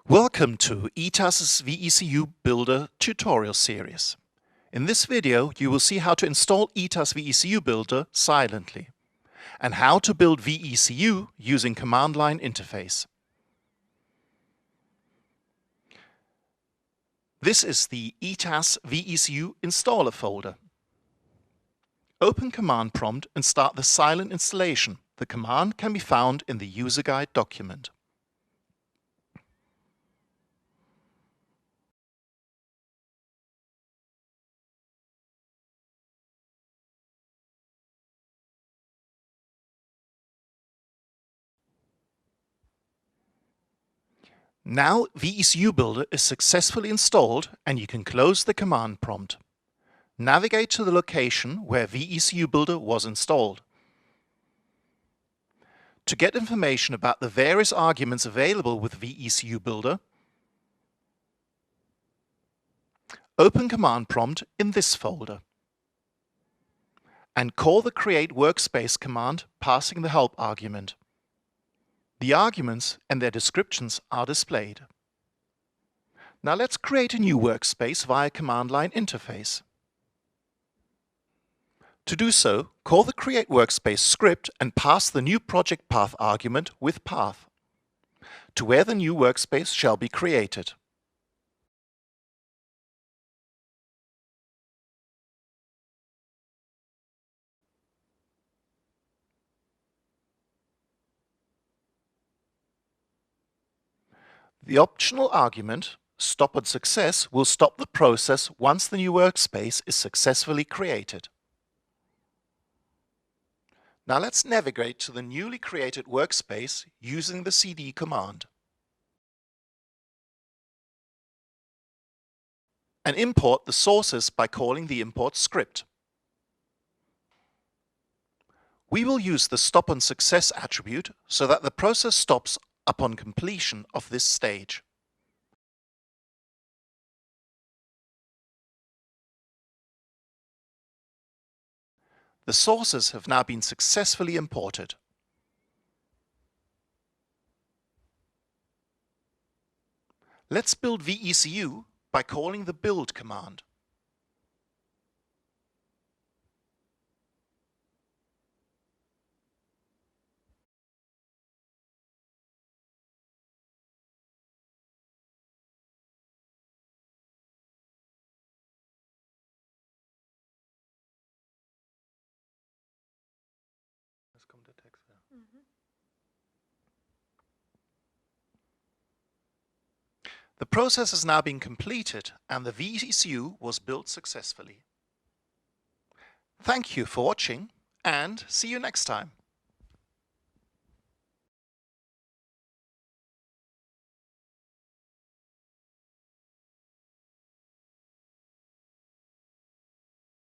Welcome to ETAS's VECU Builder tutorial series. In this video, you will see how to install ETAS VECU Builder silently and how to build VECU using command line interface. This is the ETAS VECU installer folder. Open Command Prompt and start the silent installation. The command can be found in the user guide document. Now VECU Builder is successfully installed and you can close the command prompt. Navigate to the location where VECU Builder was installed. To get information about the various arguments available with VECU Builder, open Command Prompt in this folder and call the Create Workspace command passing the help argument. The arguments and their descriptions are displayed. Now let's create a new workspace via command line interface. To do so, call the Create Workspace script and pass the new project path argument with path to where the new workspace shall be created. The optional argument, stop on success, will stop the process once the new workspace is successfully created. Now let's navigate to the newly created workspace using the cd command and import the sources by calling the import script. We will use the stop on success attribute so that the process stops upon completion of this stage. The sources have now been successfully imported. Let's build VECU by calling the build command. The process has now been completed and the VECU was built successfully. Thank you for watching and see you next time.